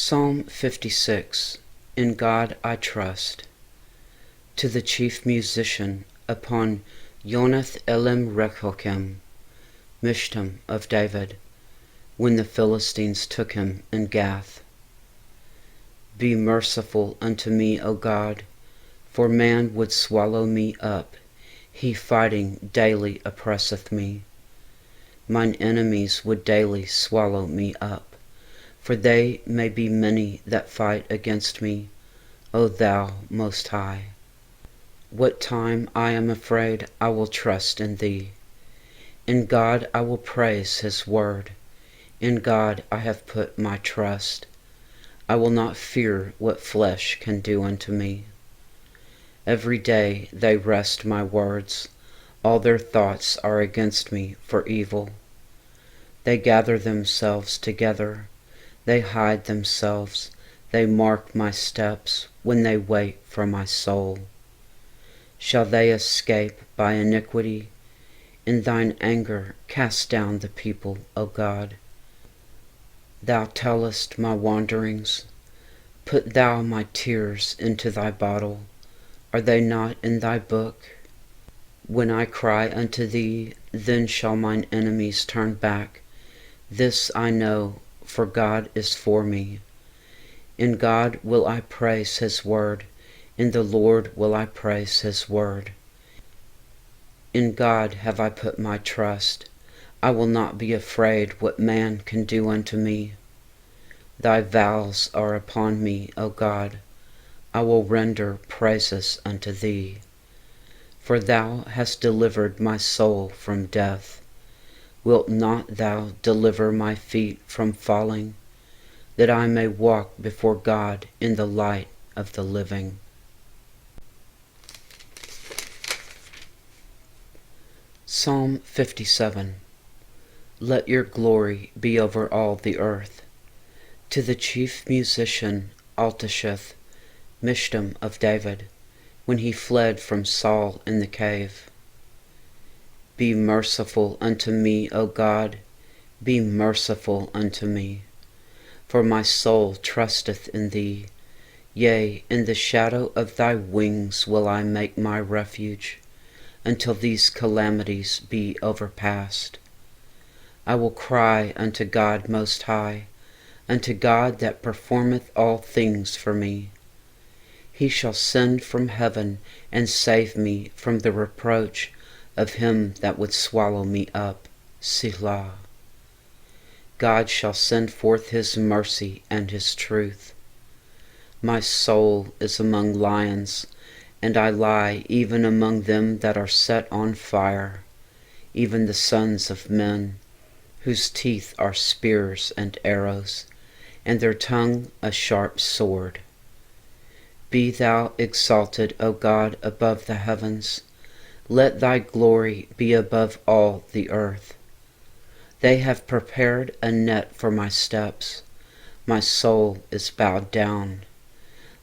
Psalm 56. In God I trust. To the chief musician, upon Yonath Elim Rechokim, Mishtam of David, when the Philistines took him in Gath. Be merciful unto me, O God, for man would swallow me up. He fighting daily oppresseth me. Mine enemies would daily swallow me up, for they may be many that fight against me, O Thou Most High. What time I am afraid, I will trust in Thee. In God I will praise His word. In God I have put my trust. I will not fear what flesh can do unto me. Every day they wrest my words. All their thoughts are against me for evil. They gather themselves together. They hide themselves. They mark my steps when they wait for my soul. Shall they escape by iniquity? In thine anger cast down the people, O God. Thou tellest my wanderings. Put thou my tears into thy bottle. Are they not in thy book? When I cry unto thee, then shall mine enemies turn back. This I know, for God is for me. In God will I praise His word. In the Lord will I praise His word. In God have I put my trust. I will not be afraid what man can do unto me. Thy vows are upon me, O God. I will render praises unto Thee. For Thou hast delivered my soul from death. Wilt not Thou deliver my feet from falling, that I may walk before God in the light of the living? Psalm 57. Let your glory be over all the earth. To the chief musician, Altasheth, Mishtam of David, when he fled from Saul in the cave. Be merciful unto me, O God, be merciful unto me. For my soul trusteth in Thee. Yea, in the shadow of Thy wings will I make my refuge, until these calamities be overpast. I will cry unto God Most High, unto God that performeth all things for me. He shall send from heaven and save me from the reproach of him that would swallow me up. Selah. God shall send forth His mercy and His truth. My soul is among lions, and I lie even among them that are set on fire, even the sons of men, whose teeth are spears and arrows, and their tongue a sharp sword. Be Thou exalted, O God, above the heavens. Let Thy glory be above all the earth. They have prepared a net for my steps. My soul is bowed down.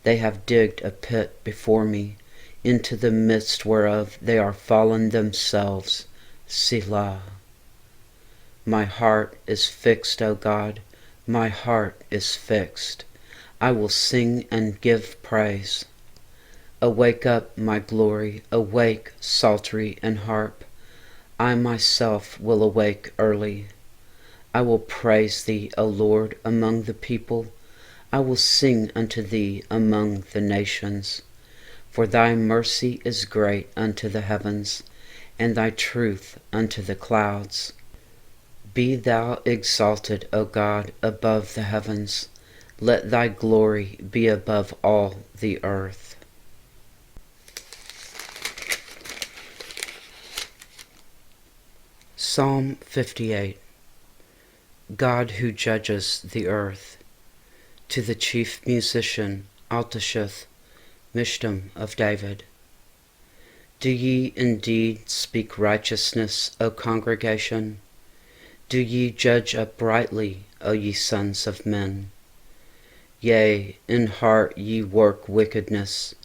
They have digged a pit before me, into the midst whereof they are fallen themselves. Selah. My heart is fixed, O God, my heart is fixed. I will sing and give praise. Awake up, my glory, awake, psaltery and harp. I myself will awake early. I will praise Thee, O Lord, among the people. I will sing unto Thee among the nations. For Thy mercy is great unto the heavens, and Thy truth unto the clouds. Be Thou exalted, O God, above the heavens. Let Thy glory be above all the earth. Psalm 58. God who judges the earth. To the chief musician, Altasheth, Mishtam of David. Do ye indeed speak righteousness, O congregation? Do ye judge uprightly, O ye sons of men? Yea, in heart ye work wickedness.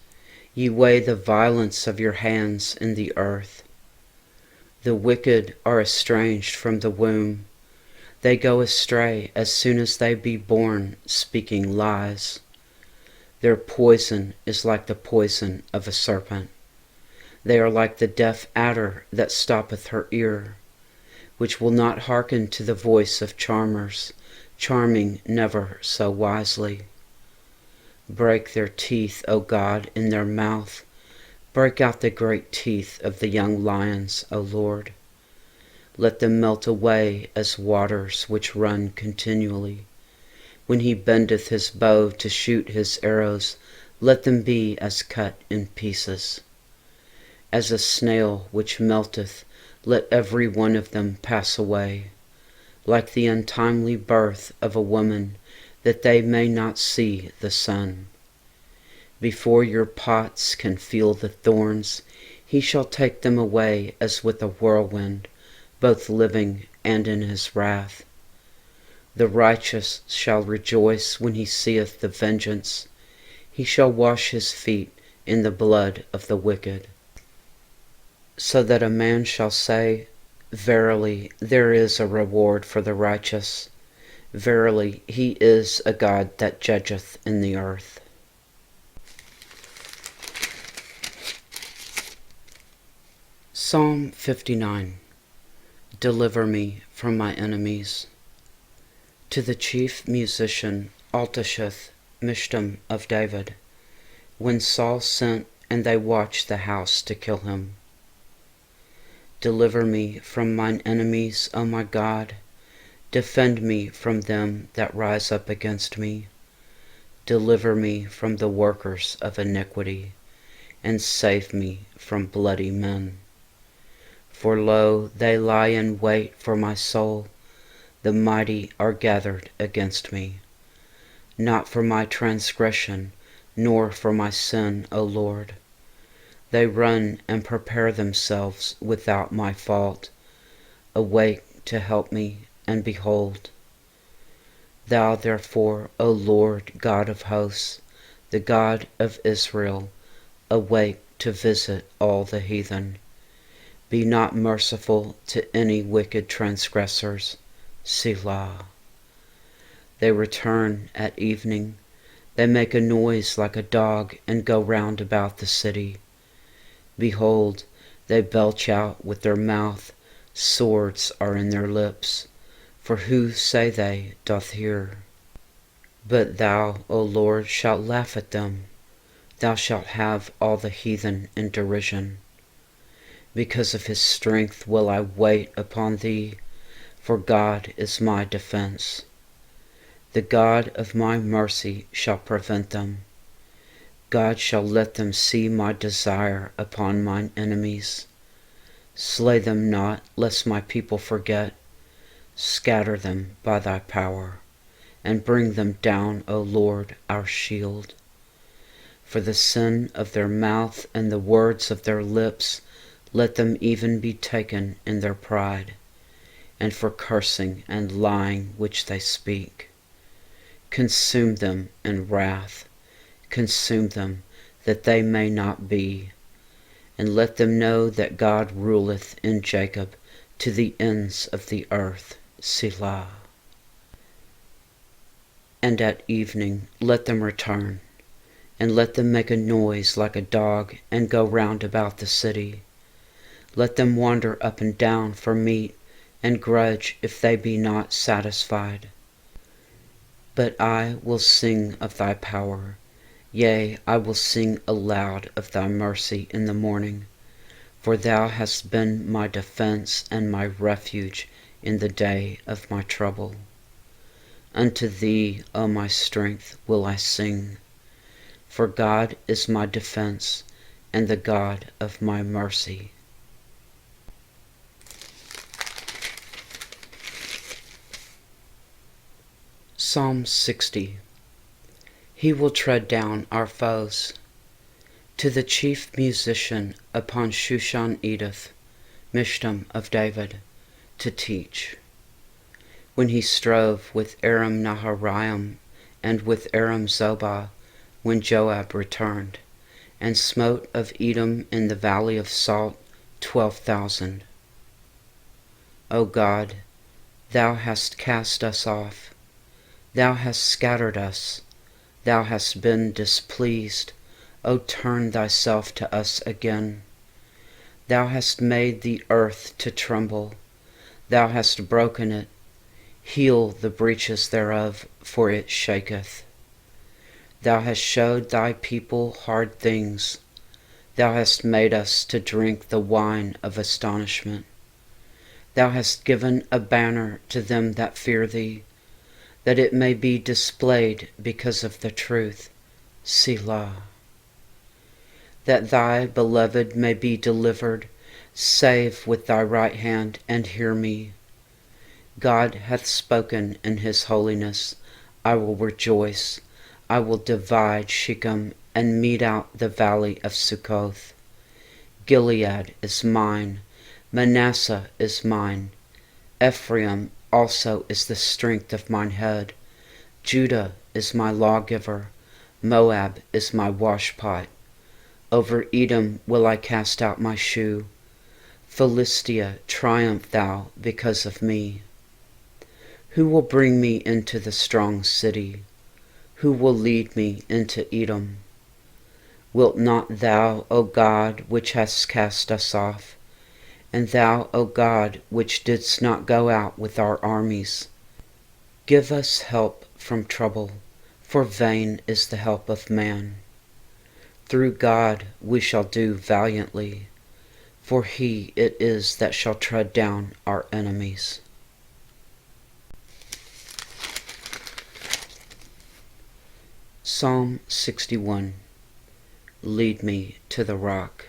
Ye weigh the violence of your hands in the earth. The wicked are estranged from the womb. They go astray as soon as they be born, speaking lies. Their poison is like the poison of a serpent. They are like the deaf adder that stoppeth her ear, which will not hearken to the voice of charmers, charming never so wisely. Break their teeth, O God, in their mouth. Break out the great teeth of the young lions, O Lord. Let them melt away as waters which run continually. When he bendeth his bow to shoot his arrows, let them be as cut in pieces. As a snail which melteth, let every one of them pass away, like the untimely birth of a woman, that they may not see the sun. Before your pots can feel the thorns, he shall take them away as with a whirlwind, both living and in his wrath. The righteous shall rejoice when he seeth the vengeance. He shall wash his feet in the blood of the wicked. So that a man shall say, Verily, there is a reward for the righteous. Verily, he is a God that judgeth in the earth. Psalm 59. Deliver me from my enemies. To the chief musician Altasheth, Mishtam of David, when Saul sent and they watched the house to kill him. Deliver me from mine enemies, O my God. Defend me from them that rise up against me. Deliver me from the workers of iniquity, and save me from bloody men. For lo, they lie in wait for my soul. The mighty are gathered against me. Not for my transgression, nor for my sin, O Lord. They run and prepare themselves without my fault. Awake to help me, and behold. Thou therefore, O Lord God of hosts, the God of Israel, awake to visit all the heathen. Be not merciful to any wicked transgressors. Selah. They return at evening. They make a noise like a dog and go round about the city. Behold, they belch out with their mouth. Swords are in their lips. For who, say they, doth hear? But thou, O Lord, shalt laugh at them. Thou shalt have all the heathen in derision. Because of his strength will I wait upon thee, for God is my defense. The God of my mercy shall prevent them. God shall let them see my desire upon mine enemies. Slay them not, lest my people forget. Scatter them by thy power, and bring them down, O Lord, our shield. For the sin of their mouth and the words of their lips, let them even be taken in their pride, and for cursing and lying which they speak. Consume them in wrath, consume them, that they may not be, and let them know that God ruleth in Jacob to the ends of the earth. Selah. And at evening let them return, and let them make a noise like a dog, and go round about the city. Let them wander up and down for meat, and grudge if they be not satisfied. But I will sing of thy power, yea, I will sing aloud of thy mercy in the morning. For thou hast been my defense and my refuge in the day of my trouble. Unto thee, O my strength, will I sing. For God is my defense, and the God of my mercy. Psalm 60. He will tread down our foes. To the chief musician upon Shushan Edith, Mishtam of David, to teach. When he strove with Aram Naharaim and with Aram Zobah, when Joab returned, and smote of Edom in the valley of Salt 12,000. O God, Thou hast cast us off. Thou hast scattered us. Thou hast been displeased. O turn thyself to us again. Thou hast made the earth to tremble. Thou hast broken it. Heal the breaches thereof, for it shaketh. Thou hast showed thy people hard things. Thou hast made us to drink the wine of astonishment. Thou hast given a banner to them that fear thee, that it may be displayed because of the truth. Selah. That thy beloved may be delivered, save with thy right hand, and hear me. God hath spoken in his holiness. I will rejoice. I will divide Shechem and mete out the valley of Succoth. Gilead is mine. Manasseh is mine. Ephraim also is the strength of mine head. Judah is my lawgiver. Moab is my washpot. Over Edom will I cast out my shoe. Philistia, triumph thou because of me. Who will bring me into the strong city? Who will lead me into Edom? Wilt not thou, O God, which hast cast us off, and thou, O God, which didst not go out with our armies, give us help from trouble, for vain is the help of man. Through God we shall do valiantly, for he it is that shall tread down our enemies. Psalm 61. Lead me to the rock.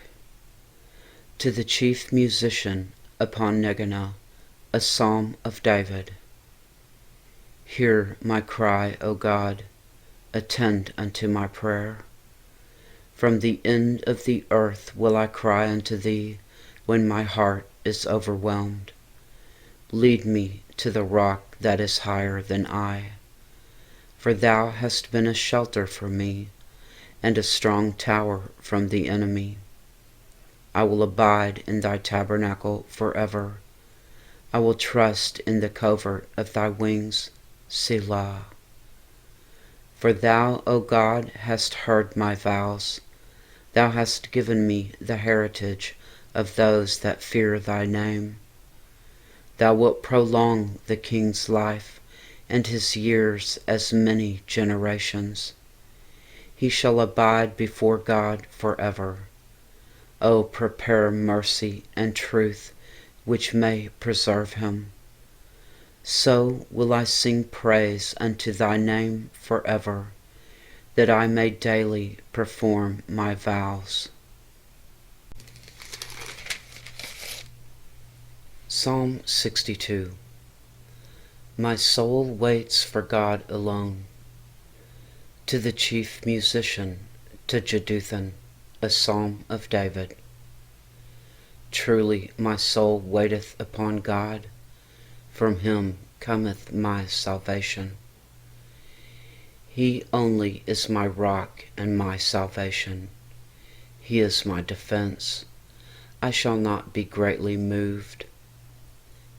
To the chief musician upon Negana, a psalm of David. Hear my cry, O God, attend unto my prayer. From the end of the earth will I cry unto thee when my heart is overwhelmed. Lead me to the rock that is higher than I. For thou hast been a shelter for me, and a strong tower from the enemy. I will abide in thy tabernacle forever. I will trust in the covert of thy wings. Selah. For thou, O God, hast heard my vows. Thou hast given me the heritage of those that fear thy name. Thou wilt prolong the king's life, and his years as many generations. He shall abide before God forever. O prepare mercy and truth, which may preserve him. So will I sing praise unto thy name forever, that I may daily perform my vows. Psalm 62. My soul waits for God alone. To the chief musician, to Jeduthun, a psalm of David. Truly my soul waiteth upon God. From him cometh my salvation. He only is my rock and my salvation. He is my defense. I shall not be greatly moved.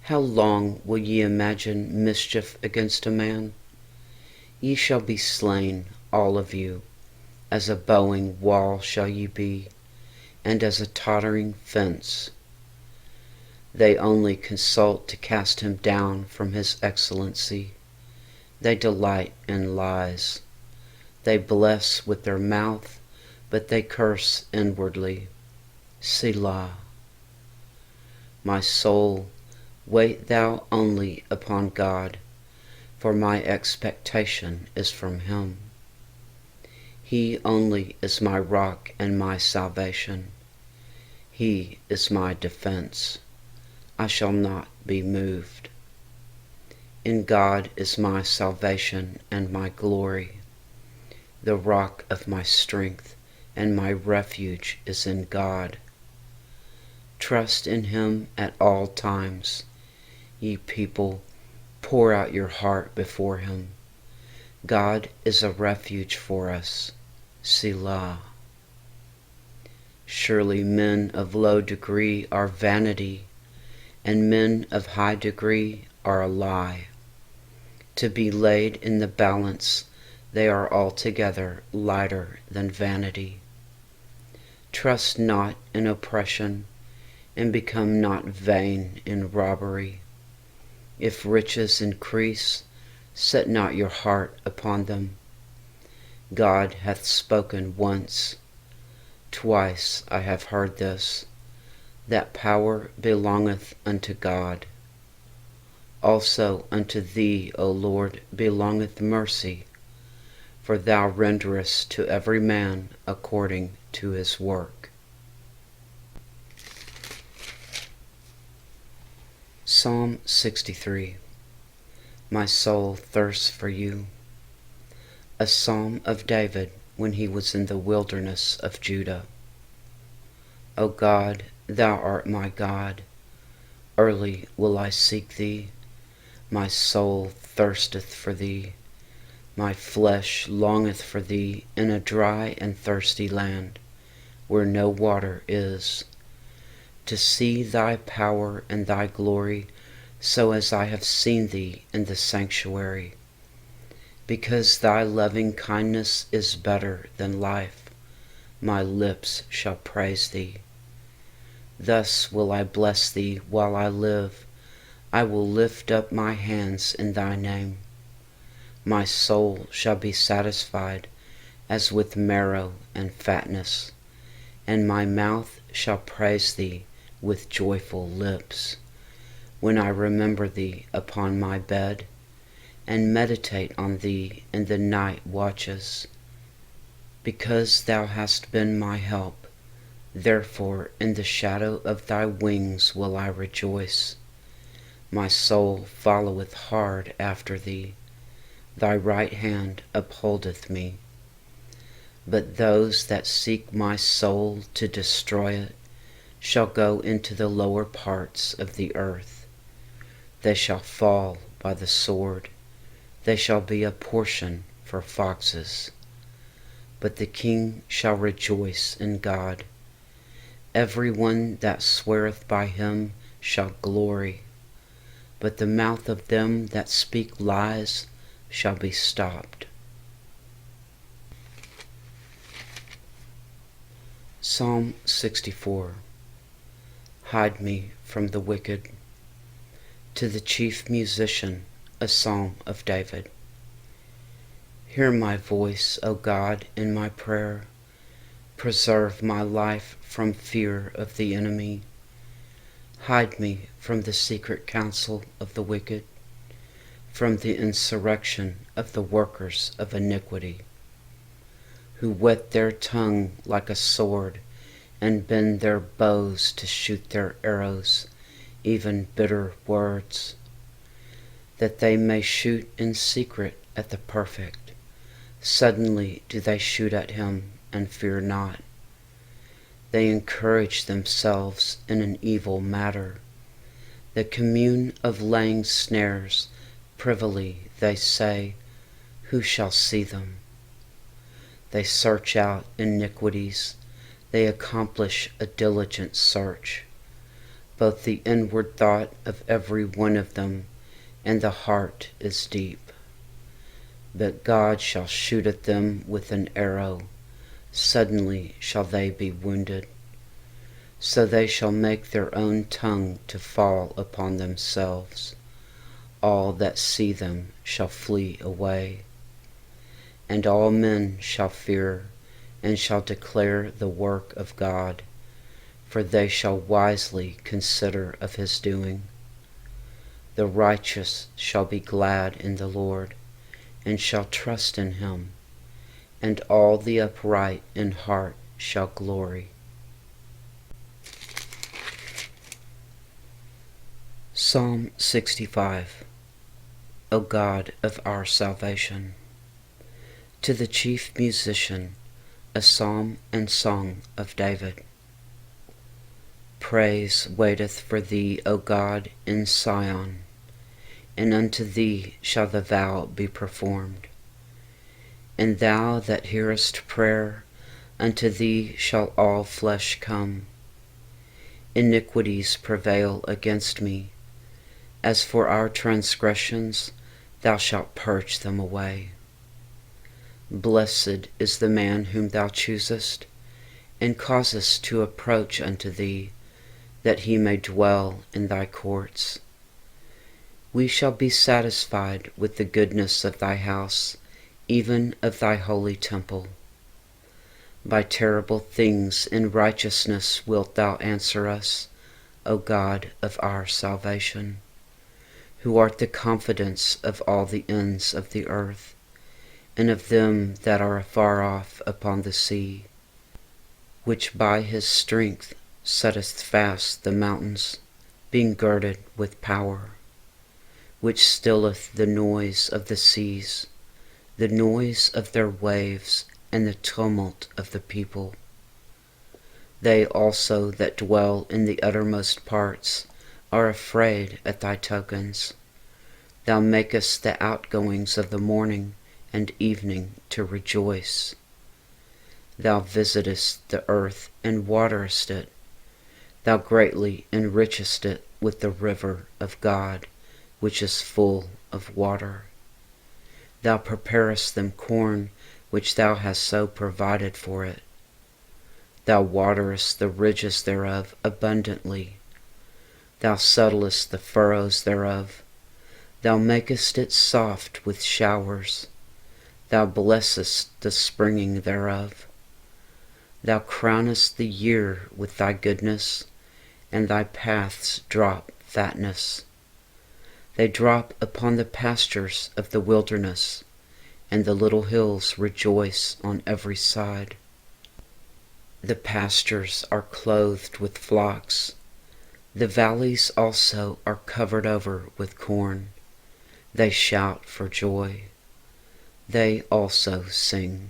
How long will ye imagine mischief against a man? Ye shall be slain, all of you. As a bowing wall shall ye be, and as a tottering fence. They only consult to cast him down from his excellency. They delight in lies. They bless with their mouth, but they curse inwardly. Selah. My soul, wait thou only upon God, for my expectation is from him. He only is my rock and my salvation. He is my defense. I shall not be moved. In God is my salvation and my glory. The rock of my strength and my refuge is in God. Trust in him at all times. Ye people, pour out your heart before him. God is a refuge for us. Selah. Surely men of low degree are vanity, and men of high degree are a lie. To be laid in the balance, they are altogether lighter than vanity. Trust not in oppression, and become not vain in robbery. If riches increase, set not your heart upon them. God hath spoken once, twice I have heard this, that power belongeth unto God. Also unto thee, O Lord, belongeth mercy, for thou renderest to every man according to his work. Psalm 63. My soul thirsts for you. A psalm of David when he was in the wilderness of Judah. O God, thou art my God. Early will I seek thee. My soul thirsteth for thee. My flesh longeth for thee in a dry and thirsty land, where no water is, to see thy power and thy glory, so as I have seen thee in the sanctuary. Because thy loving kindness is better than life, my lips shall praise thee. Thus will I bless thee while I live. I will lift up my hands in thy name. My soul shall be satisfied as with marrow and fatness, and my mouth shall praise thee with joyful lips, when I remember thee upon my bed, and meditate on thee in the night watches. Because thou hast been my help, therefore in the shadow of thy wings will I rejoice. My soul followeth hard after thee. Thy right hand upholdeth me. But those that seek my soul to destroy it shall go into the lower parts of the earth. They shall fall by the sword. They shall be a portion for foxes. But the king shall rejoice in God. Every one that sweareth by him shall glory. But the mouth of them that speak lies shall be stopped. Psalm 64. Hide me from the wicked. To the chief musician, a psalm of David. Hear my voice, O God, in my prayer. Preserve my life from fear of the enemy. Hide me from the secret counsel of the wicked, from the insurrection of the workers of iniquity, who whet their tongue like a sword, and bend their bows to shoot their arrows, even bitter words, that they may shoot in secret at the perfect. Suddenly do they shoot at him, and fear not. They encourage themselves in an evil matter. They commune of laying snares. Privily they say, who shall see them? They search out iniquities. They accomplish a diligent search. Both the inward thought of every one of them and the heart is deep. But God shall shoot at them with an arrow. Suddenly shall they be wounded. So they shall make their own tongue to fall upon themselves. All that see them shall flee away. And all men shall fear, and shall declare the work of God, for they shall wisely consider of his doing. The righteous shall be glad in the Lord, and shall trust in him, and all the upright in heart shall glory. Psalm 65. O God of our salvation. To the chief musician, a psalm and song of David. Praise waiteth for thee, O God, in Sion, and unto thee shall the vow be performed. And thou that hearest prayer, unto thee shall all flesh come. Iniquities prevail against me. As for our transgressions, thou shalt purge them away. Blessed is the man whom thou choosest, and causest to approach unto thee, that he may dwell in thy courts. We shall be satisfied with the goodness of thy house, even of thy holy temple. By terrible things in righteousness wilt thou answer us, O God of our salvation, who art the confidence of all the ends of the earth, and of them that are afar off upon the sea, which by his strength setteth fast the mountains, being girded with power, which stilleth the noise of the seas, the noise of their waves, and the tumult of the people. They also that dwell in the uttermost parts are afraid at thy tokens. Thou makest the outgoings of the morning and evening to rejoice. Thou visitest the earth and waterest it. Thou greatly enrichest it with the river of God, which is full of water. Thou preparest them corn, which thou hast so provided for it. Thou waterest the ridges thereof abundantly. Thou settlest the furrows thereof. Thou makest it soft with showers. Thou blessest the springing thereof. Thou crownest the year with thy goodness, and thy paths drop fatness. They drop upon the pastures of the wilderness, and the little hills rejoice on every side. The pastures are clothed with flocks. The valleys also are covered over with corn. They shout for joy. They also sing.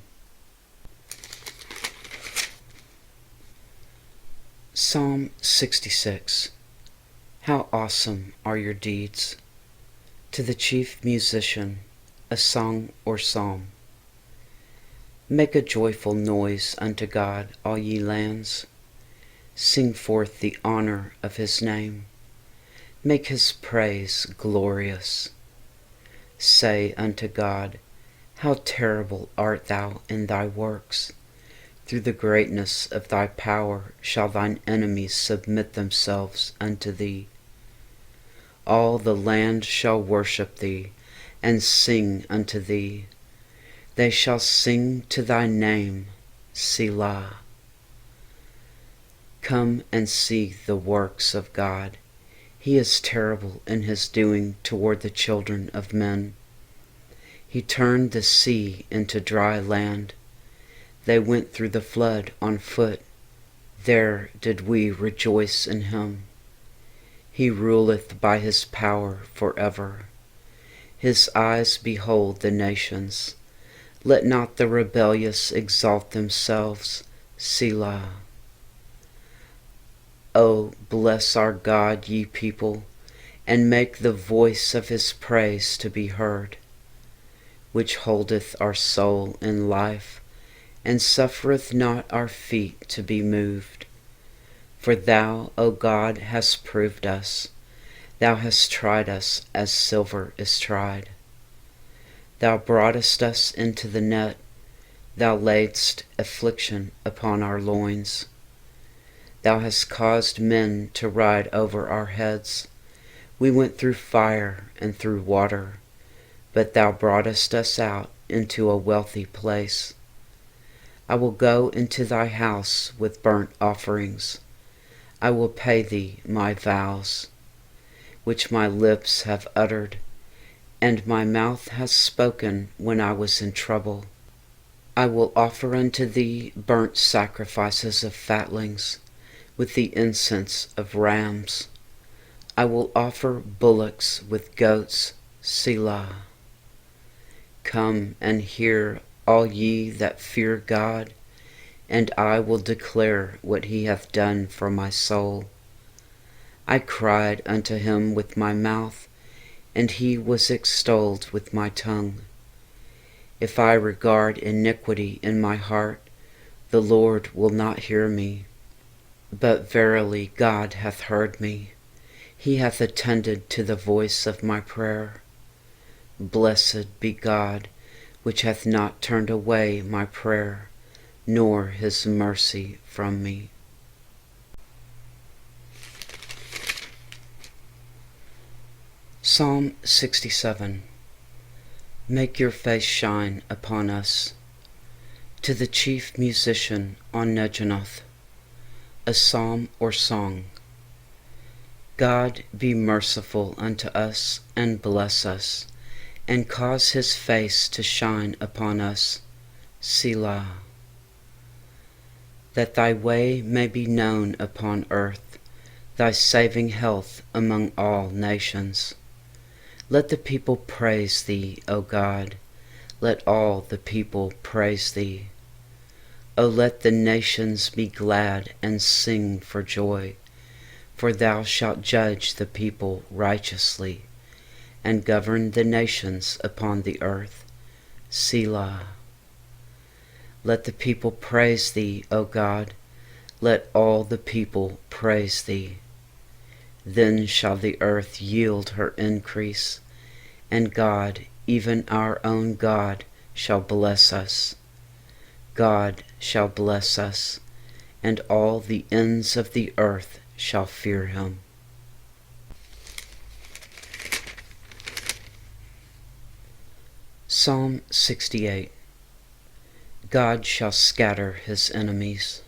Psalm 66. How awesome are your deeds! To the chief musician, a song or psalm. Make a joyful noise unto God, all ye lands. Sing forth the honor of his name. Make his praise glorious. Say unto God, how terrible art thou in thy works! Through the greatness of thy power shall thine enemies submit themselves unto thee. All the land shall worship thee, and sing unto thee. They shall sing to thy name, Selah. Come and see the works of God. He is terrible in his doing toward the children of men. He turned the sea into dry land. They went through the flood on foot. There did we rejoice in him. He ruleth by his power forever. His eyes behold the nations. Let not the rebellious exalt themselves, Selah. O bless our God, ye people, and make the voice of his praise to be heard, which holdeth our soul in life, and suffereth not our feet to be moved. For thou, O God, hast proved us. Thou hast tried us as silver is tried. Thou broughtest us into the net. Thou laidst affliction upon our loins. Thou hast caused men to ride over our heads. We went through fire and through water, but thou broughtest us out into a wealthy place. I will go into thy house with burnt offerings. I will pay thee my vows, which my lips have uttered, and my mouth has spoken when I was in trouble. I will offer unto thee burnt sacrifices of fatlings, with the incense of rams. I will offer bullocks with goats, Selah. Come and hear, all ye that fear God, and I will declare what he hath done for my soul. I cried unto him with my mouth, and he was extolled with my tongue. If I regard iniquity in my heart, the Lord will not hear me. But verily God hath heard me. He hath attended to the voice of my prayer. Blessed be God, which hath not turned away my prayer, nor his mercy from me. Psalm 67. Make your face shine upon us. To the chief musician on Neginoth, a psalm or song. God be merciful unto us, and bless us, and cause his face to shine upon us. Selah. That thy way may be known upon earth, thy saving health among all nations. Let the people praise thee, O God. Let all the people praise thee. O let the nations be glad and sing for joy, for thou shalt judge the people righteously, and govern the nations upon the earth. Selah. Let the people praise thee, O God. Let all the people praise thee. Then shall the earth yield her increase, and God, even our own God, shall bless us. God shall bless us, and all the ends of the earth shall fear him. Psalm 68. God shall scatter his enemies.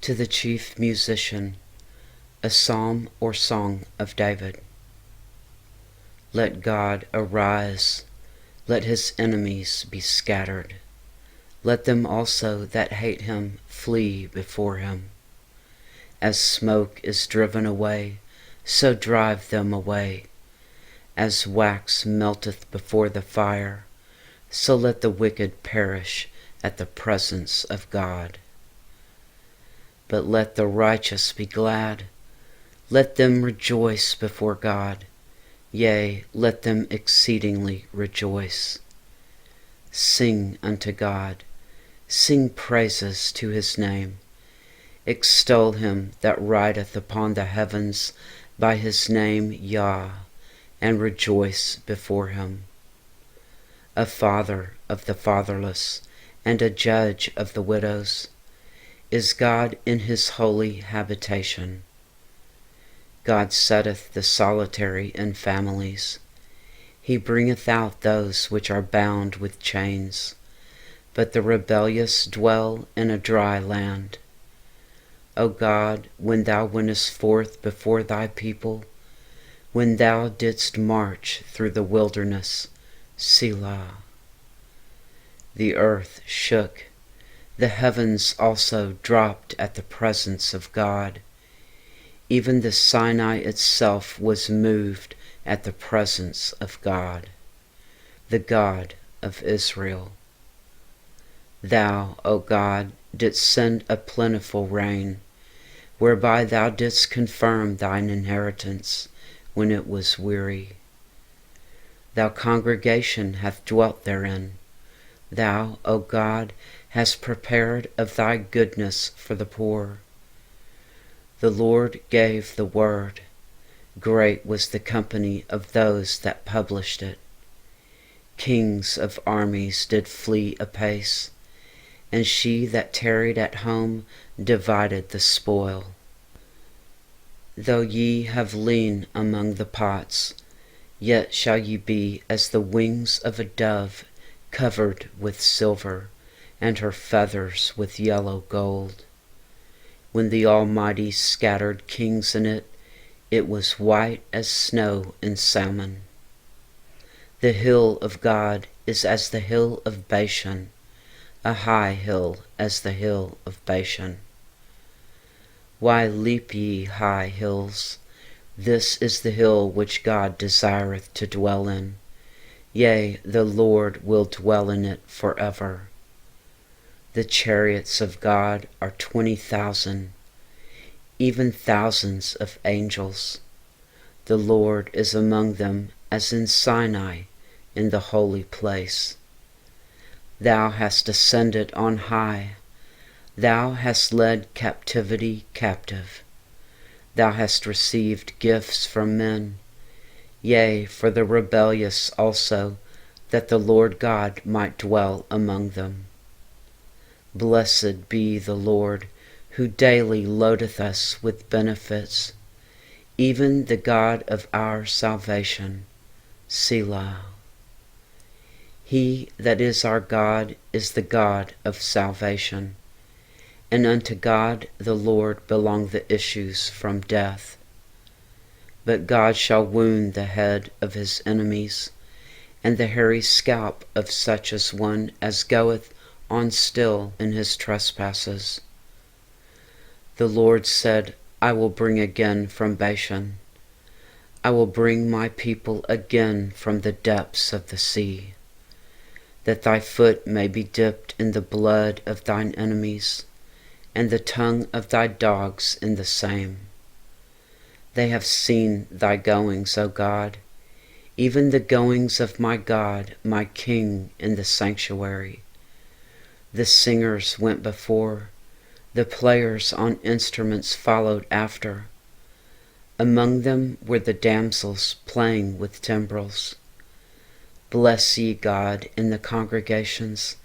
To the chief musician, a psalm or song of David. Let God arise, let his enemies be scattered. Let them also that hate him flee before him. As smoke is driven away, so drive them away. As wax melteth before the fire, so let the wicked perish at the presence of God. But let the righteous be glad, let them rejoice before God, yea, let them exceedingly rejoice. Sing unto God, sing praises to his name. Extol him that rideth upon the heavens by his name, Yah, and rejoice before him. A father of the fatherless, and a judge of the widows, is God in his holy habitation. God setteth the solitary in families. He bringeth out those which are bound with chains, but the rebellious dwell in a dry land. O God, when thou wentest forth before thy people, when thou didst march through the wilderness, Selah. The earth shook, the heavens also dropped at the presence of God. Even the Sinai itself was moved at the presence of God, the God of Israel. Thou, O God, didst send a plentiful rain, whereby thou didst confirm thine inheritance when it was weary. Thou congregation hath dwelt therein. Thou, O God, hast prepared of thy goodness for the poor. The Lord gave the word. Great was the company of those that published it. Kings of armies did flee apace, and she that tarried at home divided the spoil. Though ye have lien among the pots, yet shall ye be as the wings of a dove covered with silver, and her feathers with yellow gold. When the Almighty scattered kings in it, it was white as snow in Salmon. The hill of God is as the hill of Bashan, a high hill as the hill of Bashan. Why leap ye, high hills? This is the hill which God desireth to dwell in. Yea, the Lord will dwell in it forever. The chariots of God are 20,000, even thousands of angels. The Lord is among them as in Sinai, in the holy place. Thou hast ascended on high. Thou hast led captivity captive. thou hast received gifts from men, yea, for the rebellious also, that the Lord God might dwell among them. Blessed be the Lord, who daily loadeth us with benefits, even the God of our salvation. Selah. He that is our God is the God of salvation, and unto God the Lord belong the issues from death. But God shall wound the head of his enemies, and the hairy scalp of such as one as goeth on still in his trespasses. The Lord said, I will bring again from Bashan. I will bring my people again from the depths of the sea, that thy foot may be dipped in the blood of thine enemies, and the tongue of thy dogs in the same. They have seen thy goings, O God, even the goings of my God, my King, in the sanctuary. The singers went before, the players on instruments followed after. Among them were the damsels playing with timbrels. Bless ye God in the congregations,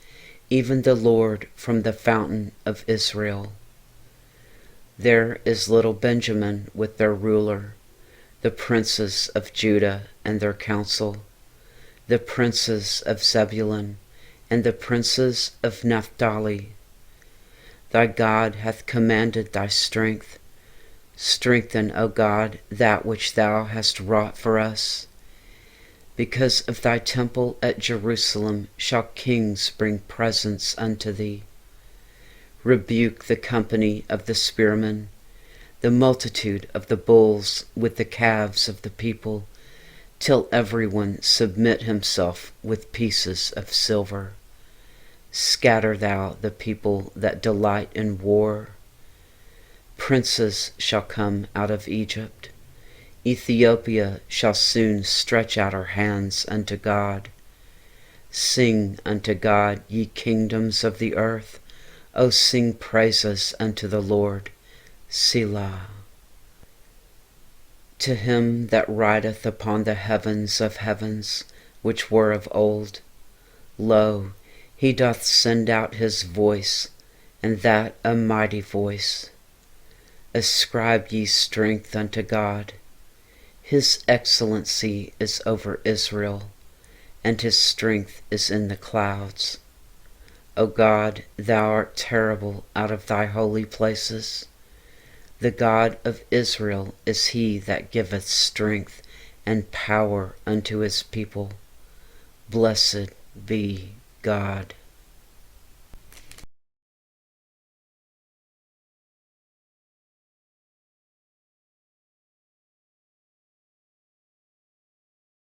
even the Lord from the fountain of Israel. There is little Benjamin with their ruler, the princes of Judah and their council, the princes of Zebulun and the princes of Naphtali. Thy God hath commanded thy strength. Strengthen, O God, that which thou hast wrought for us. Because of thy temple at Jerusalem shall kings bring presents unto thee. Rebuke the company of the spearmen, the multitude of the bulls with the calves of the people, till everyone submit himself with pieces of silver. Scatter thou the people that delight in war. Princes shall come out of Egypt. Ethiopia shall soon stretch out her hands unto God. Sing unto God, ye kingdoms of the earth. O sing praises unto the Lord. Selah. To him that rideth upon the heavens of heavens, which were of old, lo, he doth send out his voice, and that a mighty voice. Ascribe ye strength unto God. His excellency is over Israel, and his strength is in the clouds. O God, thou art terrible out of thy holy places. The God of Israel is he that giveth strength and power unto his people. Blessed be God.